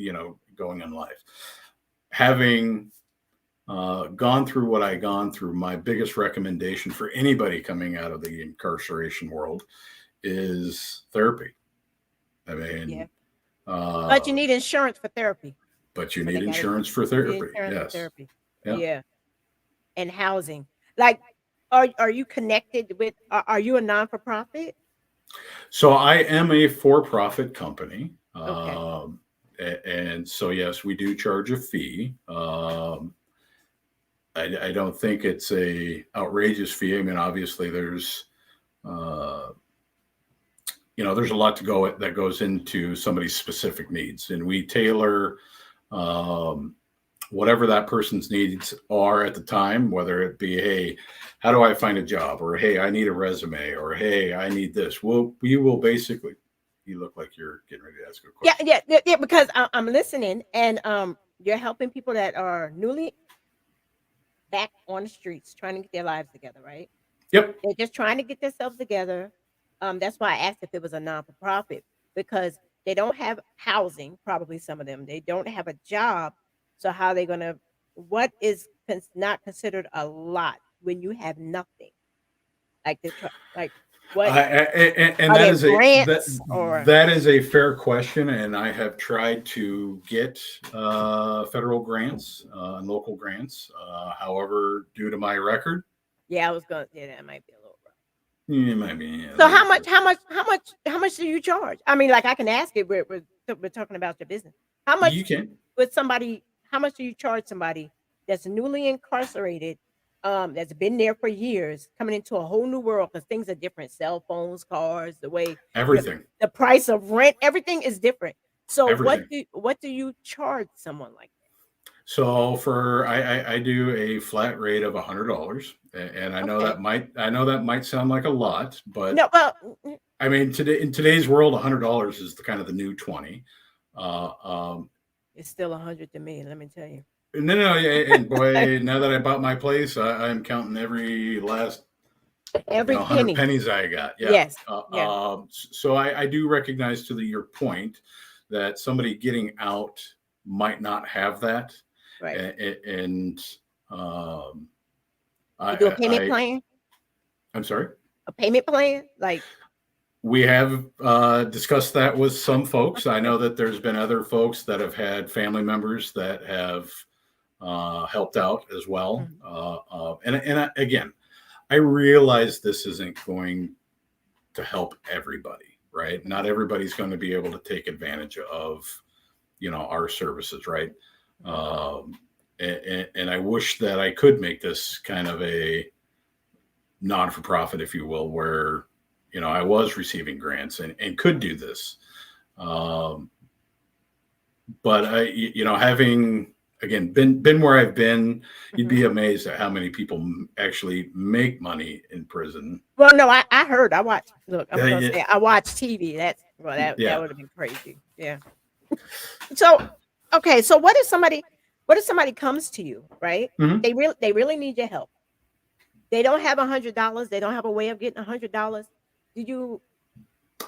going on life. Having gone through what I gone through, my biggest recommendation for anybody coming out of the incarceration world is therapy. I Yeah. mean, But you need insurance for therapy. but you So need they got to insurance for need therapy. insurance for Yes. therapy. Yeah. Yeah. And housing. Like, are you connected with? Are you a non for profit? So I am a for-profit company. Okay. And so, yes, we do charge a fee. I don't think it's a outrageous fee. I mean, obviously uh, there's a lot that goes into somebody's specific needs, and we tailor um, whatever that person's needs are at the time, whether it be, hey, how do I find a job? Or, hey, I need a resume, or, hey, I need this. We will basically, you look like you're getting ready to ask a Yeah, question. yeah, yeah, yeah, because I'm listening, and you're helping people that are newly back on the streets trying to get their lives together, right? Yep. They're just trying to get themselves together. That's why I asked if it was a non for profit, because they don't have housing, probably some of them. They don't have a job. So how are they gonna what is not considered a lot when you have nothing? Like they try like what And are that there is a grants or that is a fair question, and I have tried to get federal grants and local grants. However, due to my record, yeah, I was gonna say that might be a little rough. it might be a So little bit. how much do you charge? I mean, like I can ask it. We're talking about your business. How much You can. with somebody? How much do you charge somebody that's newly incarcerated, that's been there for years, coming into a whole new world because things are different. Cell phones, cars, the way you know, Everything. the price of rent, everything is different. So Everything. what do you charge someone like So I do a flat rate of $100, and that? Okay. I know that might sound like a lot, but No, well, I mean in today's world, $100 is the kind of the new 20. Uh, um, it's still 100 to me. Let me tell you. no, and boy, now that I bought my place, I'm counting every last Every 100 penny. pennies I got. Yeah. Yes. Yeah. So I do recognize your point that somebody getting out might not have that, Right. and um, You do a payment I plan? I'm sorry. A payment plan? Like, We have discussed that with some folks. I okay. know that there's been other folks that have had family members that have helped out as well. Mhm. Again, I realize this isn't going to help everybody, right? Not everybody's going to be able to take advantage of, our services, right? Mhm. And I wish that I could make this kind of a non-for-profit, if you will, where I was receiving grants and could do this. Um, but having again been where I've been, you'd Mhm. be amazed at how many people actually make money in prison. Well, no, I heard. I watched. Look, I'm gonna Yeah, say I watched TV. That yeah. would have been crazy. Yeah. So, okay. So what if somebody comes to you, right? Mhm. They really need your help. They don't have $100. They don't have a way of getting $100. Do you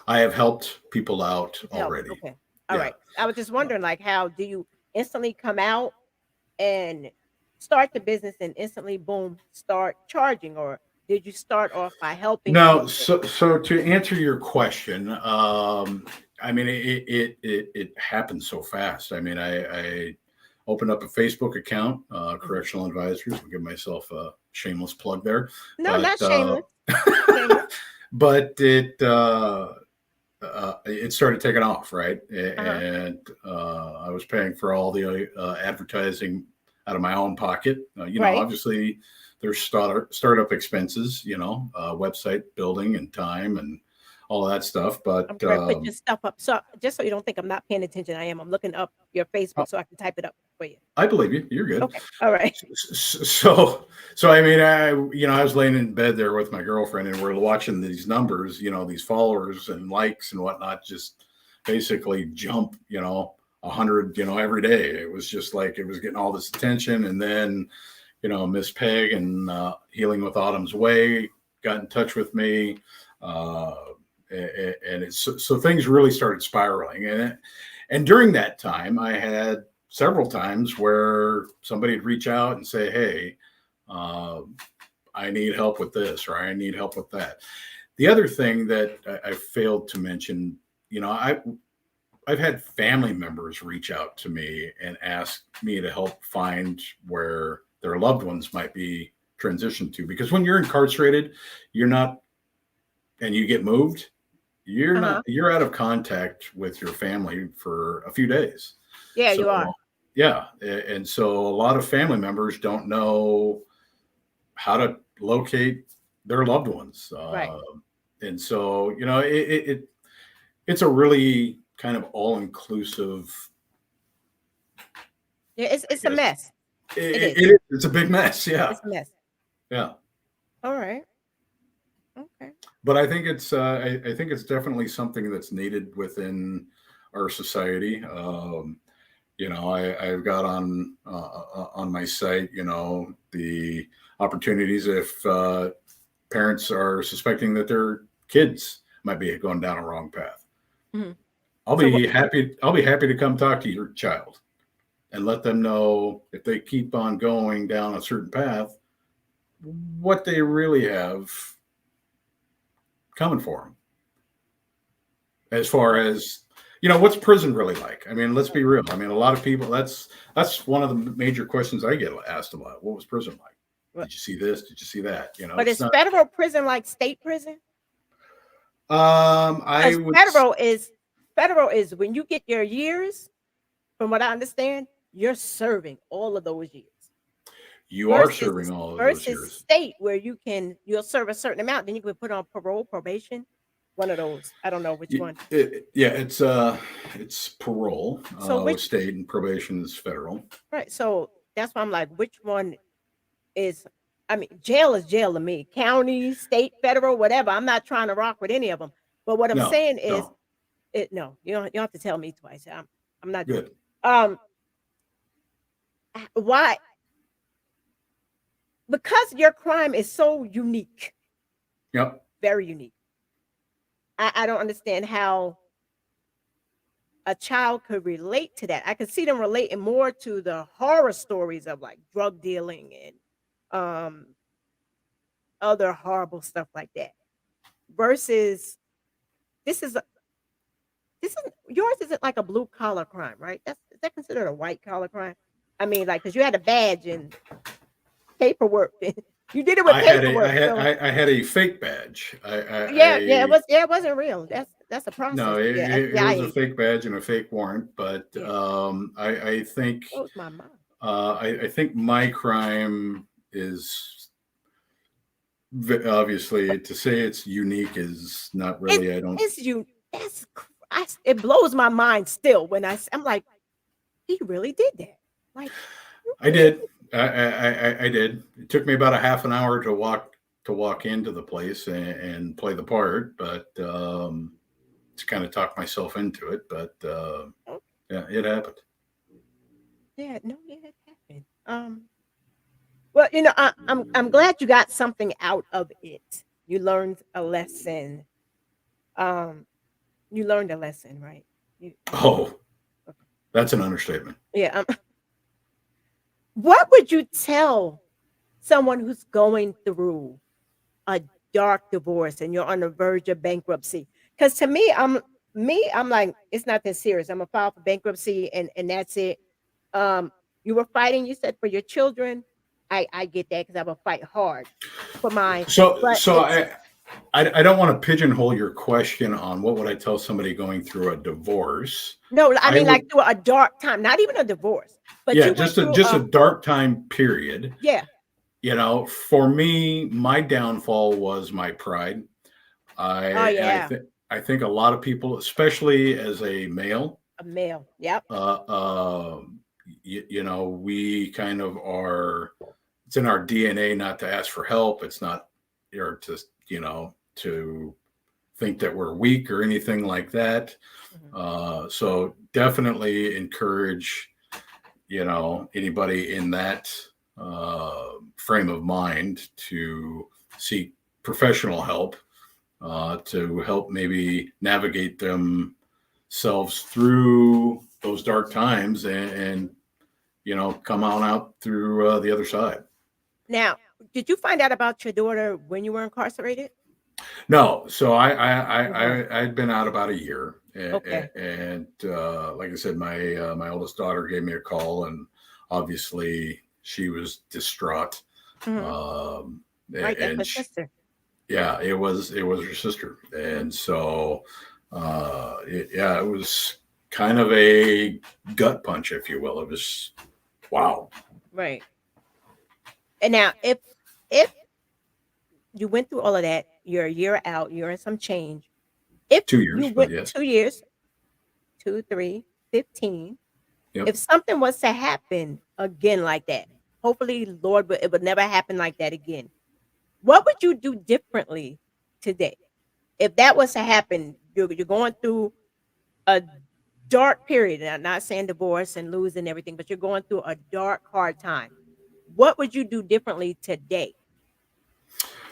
I have helped people out help? already. Okay. All Yeah. right. I was just wondering, like, how do you instantly come out and start the business and instantly boom start charging, or did you start off by helping No, people? so to answer your question, I mean it happens so fast. I mean, I opened up a Facebook account, Mhm. correctional advisors. I'll give myself a shameless plug there, No, but not shameless. Not shameless. but it started taking off, right? Uh-huh. And I was paying for all the advertising out of my own pocket. Right. Obviously there's startup expenses, website building and time and all of that stuff. But I'm gonna put your stuff up. So just so you don't think I'm not paying attention, I am. I'm looking up your Facebook so I can type it up for you. I believe you. You're good. Okay. All right. So I mean, I was laying in bed there with my girlfriend, and we're watching these numbers, these followers and likes and whatnot, just basically jump, 100, every day. It was just like it was getting all this attention, and then, Miss Peg and Healing with Autumn's Way got in touch with me. Uh, and it's so things really started spiraling. And during that time, I had several times where somebody would reach out and say, "Hey, uh, I need help with this, or I need help with that." The other thing that I failed to mention, I've had family members reach out to me and ask me to help find where their loved ones might be transitioned to. Because when you're incarcerated, you're not, and you get moved, Uh-huh. you're out of contact with your family for a few days. Yeah, So, you are. yeah. And so a lot of family members don't know how to locate their loved ones. Right. And so, it's a really kind of all inclusive, Yeah, I it's a guess. mess. It is. It's a big mess. Yeah. It's a mess. Yeah. All right. Okay. But I think I think it's definitely something that's needed within our society. I've got on my site, the opportunities if parents are suspecting that their kids might be going down a wrong path. Mhm. I'll So what? be happy. I'll be happy to come talk to your child and let them know if they keep on going down a certain path, what they really have coming for them. As far Right. as what's prison really like? I mean, let's Right. be real. I mean, a lot of people. That's one of the major questions I get asked a lot. What was prison like? Right. Did you see this? Did you see that? But It's is not. federal prison like state prison? I Because would. federal is when you get your years, from what I understand, you're serving all of those years. You are serving Versus all of those versus years. state where you'll serve a certain amount, then you can put on parole, probation. One of those. I don't know which one. Yeah, it's parole So with which state, and probation is federal. right. So that's why I'm like, which one is I mean, jail is jail to me. County, state, federal, whatever. I'm not trying to rock with any of them. But what I'm No, saying is no, no, you don't have to tell me twice. I'm not doing good. it. Why? Because your crime is so unique, Yep. very unique. I don't understand how a child could relate to that. I could see them relating more to the horror stories of like drug dealing and um other horrible stuff like that. Versus this is this is yours isn't like a blue collar crime, right? Is that considered a white collar crime? I mean, like, because you had a badge and paperwork. You did it with paperwork, so I had a fake badge. yeah, it wasn't real. That's a No, process. Yeah, it FBI was a agent. fake badge and a fake warrant. But Yeah, I think blows my mind. I think my crime is obviously, to say it's unique is not It really. I don't. it's you. It blows my mind still when I'm like, he really did that. Like, you I really did. I did. It took me about a half an hour to walk into the place and play the part, but to kind of talk myself into it. But did. yeah, it happened. Yeah, no, yeah, it happened. Well, I'm glad you got something out of it. You learned a lesson. Um, you learned a lesson, right? Oh, Okay. that's an understatement. Yeah. What would you tell someone who's going through a dark divorce and you're on the verge of bankruptcy? Because to me, I'm like, it's not that serious. I'm a file for bankruptcy and that's it. Um, you were fighting, you said, for your children. I get that because I will fight hard for mine. So But so it's I don't want to pigeonhole your question on what would I tell somebody going through a divorce. no, I I mean would, like through a dark time, not even a divorce, but yeah, you went through just a dark time period. yeah. For me, my downfall was my pride. I Oh and yeah. I think a lot of people, especially as a male, A male. Yep. uh, we kind of are. It's in our DNA not to ask for help. It's not, or to to think that we're weak or anything like that. Mhm. So definitely encourage anybody in that frame of mind to seek professional help to help maybe navigate themselves through those dark times and come on out through the other side. Now, did you find out about your daughter when you were incarcerated? No, so Mhm. I'd been out about a year, Okay. and like I said, my oldest daughter gave me a call, and obviously she was distraught. Mhm. Um, Right, that's and my she, sister. yeah, it was her sister, Mhm. and so yeah, it was kind of a gut punch, if you will. It was wow, Right. And now, if you went through all of that, you're a year out, you're in some change. If 2 years, you but went yes, 2 years, 2, 3, 15. yep. If something was to happen again like that, hopefully, Lord, it would never happen like that again. What would you do differently today? If that was to happen, you're going through a dark period, and I'm not saying divorce and losing everything, but you're going through a dark, hard time. What would you do differently today?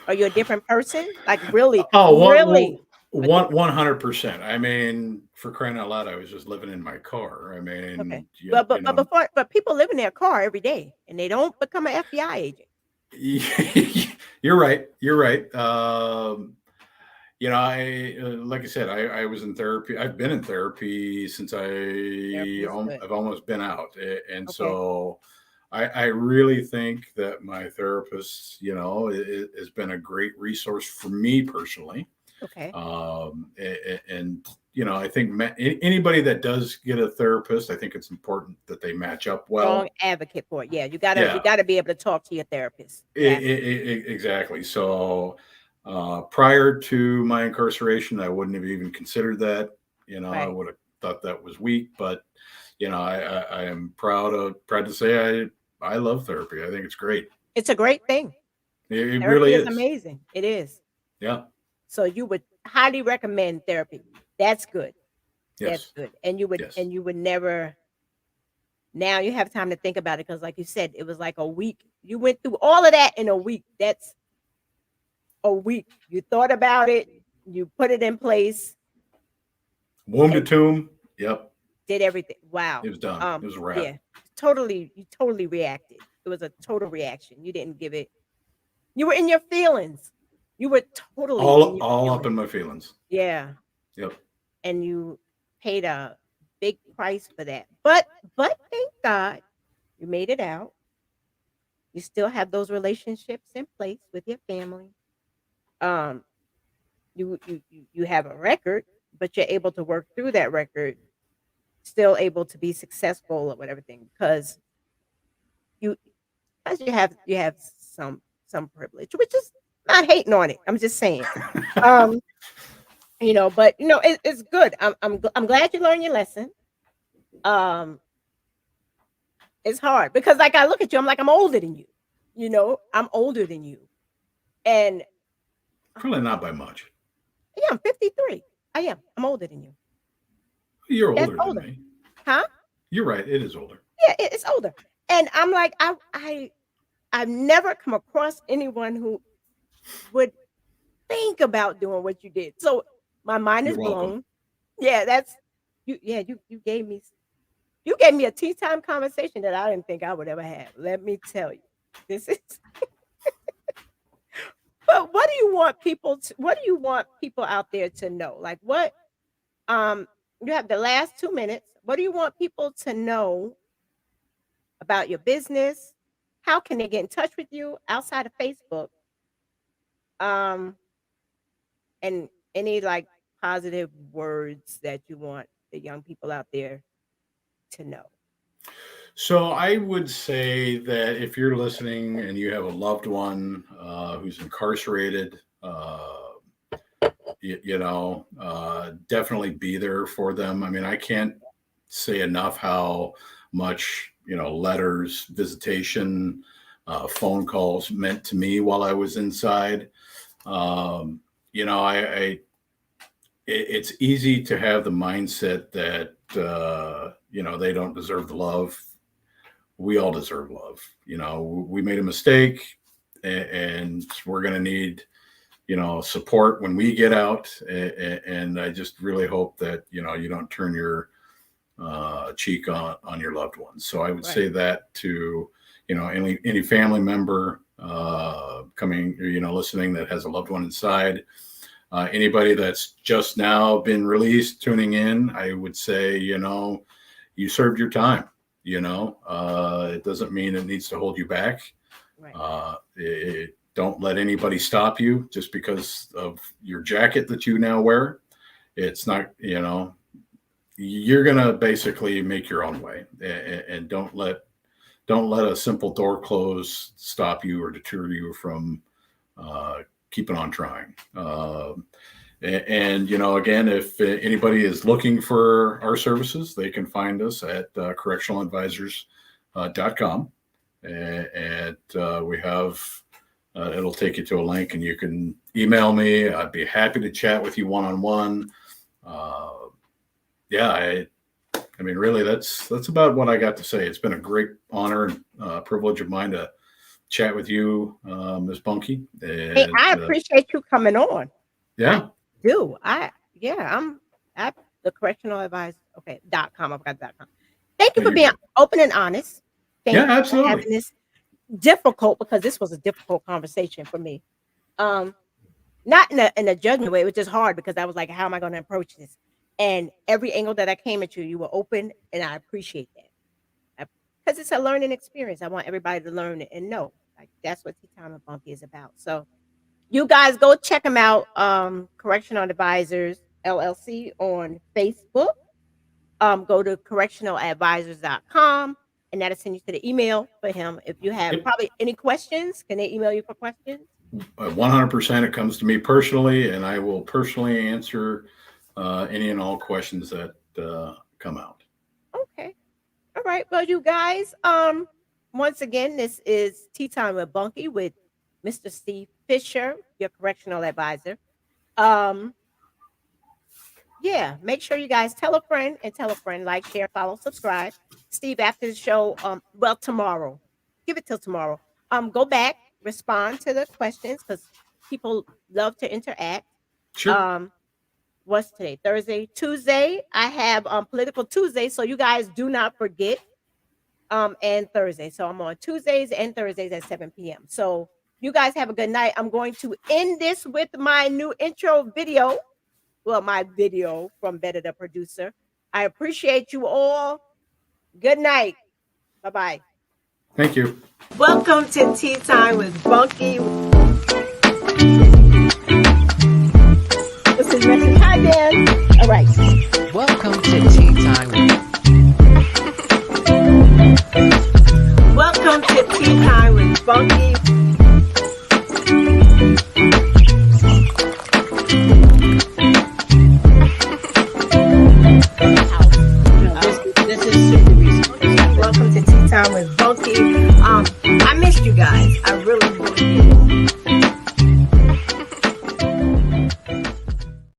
Are you a different person? Like really, Oh, really a one different one person. hundred percent. I mean, for crying out loud, I was just living in my car. I Okay. mean, But before people live in their car every day and they don't become an FBI agent. you're right. You're right. I like I said, I was in therapy. I've been in therapy since Therapy is good. I've almost been out, and Okay. so I really think that my therapist, has been a great resource for me personally. Okay. And I think anybody that does get a therapist, I think it's important that they match up Strong well. advocate for it. Yeah, you Yeah, gotta be able to talk to your therapist. You have to. exactly. So prior to my incarceration, I wouldn't have even considered that. I Right. would have thought that was weak, but I am proud to say I love therapy. I think it's great. It's a great thing. It Therapy really is is. amazing. It is. Yeah. So you would highly recommend therapy. That's good. That's Yes. good. Yes. And you would never now you have time to think about it because like you said, it was like a week. You went through all of that in a week. That's a week. You thought about it, you put it in place, Wounded and tomb. Yep. did everything. It Wow. was done. It was a wrap. Yeah. You totally reacted. It was a total reaction. You didn't give it. You were in your feelings. You were totally in your All up feelings. in my feelings. Yeah. Yep. And you paid a big price for that. But thank God you made it out. You still have those relationships in place with your family. Um, you have a record, but you're able to work through that record, still able to be successful or whatever thing because you because you have some privilege, which is not hating on it. I'm just saying. Um, but it's good. I'm glad you learned your lesson. Um, it's hard because like I look at you, I'm like I'm older than you. I'm older than you, and Probably not by much. yeah, I'm 53. I am. I'm older than you. You're That's older than older, me. huh? You're right. It is older. Yeah, it's older. And I'm like, I've never come across anyone who would think about doing what you did. So my mind is You're welcome. blown. Yeah, that's you. Yeah, you gave me a tea time conversation that I didn't think I would ever have. Let me tell you, this is. But what do you want people out there to know? Like what? Um, you have the last 2 minutes. What do you want people to know about your business? How can they get in touch with you outside of Facebook? Um, and any like positive words that you want the young people out there to know. So I would say that if you're listening and you have a loved one who's incarcerated, definitely be there for them. I mean, I can't say enough how much letters, visitation, phone calls meant to me while I was inside. I it's easy to have the mindset that they don't deserve the love. We all deserve love. We made a mistake, and we're going to need support when we get out. And I just really hope that, you don't turn your cheek on your loved ones. So I would Right. say that to, any family member coming, listening that has a loved one inside. Anybody that's just now been released, tuning in, I would say, you served your time. It doesn't mean it needs to hold you back. Right. Don't let anybody stop you just because of your jacket that you now wear. It's not, you're going to basically make your own way, and don't let a simple door close stop you or deter you from keeping on trying. And again, if anybody is looking for our services, they can find us at correctionaladvisors.com. And we have, it'll take you to a link, and you can email me. I'd be happy to chat with you one-on-one. I mean, really, that's about what I got to say. It's been a great honor and privilege of mine to chat with you, Ms. Bunky. And, Hey, I appreciate you coming on. Yeah. I'm at the correctional advisor. Okay, .com. I've got .com. Thank you for You're being good. open and honest. Thank Yeah, you for absolutely. having this difficult, because this was a difficult conversation for me. Not in a judgment way. It was just hard because I was like, how am I going to approach this? And every angle that I came at you were open, and I appreciate that. Because it's a learning experience. I want everybody to learn it and know. Like, that's what Tea Time with Bunky is about. So you guys go check them out. Correctional Advisors LLC on Facebook. Go to correctionaladvisors.com, and that'll send you to the email for him. If you have Yep. probably any questions, can they email you for questions? 100%. It comes to me personally, and I will personally answer any and all questions that come out. Okay. All right. Well, you guys, once again, this is Tea Time with Bunky with Mr. Steve Fisher, your correctional advisor. Yeah, make sure you guys tell a friend, like, share, follow, subscribe. Steve, after the show, tomorrow, give it till tomorrow. Go back, respond to the questions, because people love to interact. Sure. What's today? Thursday, Tuesday. I have Political Tuesday, so you guys do not forget. And Thursday. So I'm on Tuesdays and Thursdays at 7 p.m. So you guys have a good night. I'm going to end this with my new intro video. Well, my video from Better the Producer. I appreciate you all. Good night. Bye-bye. Thank you. Welcome to Tea Time with Bunky. This is Message. Hi, Dan. All right. Welcome to Tea Time with Welcome to Tea Time with Bunky. This is super recent. Welcome to Tea Time with Bunky. I missed you guys. I really, really did.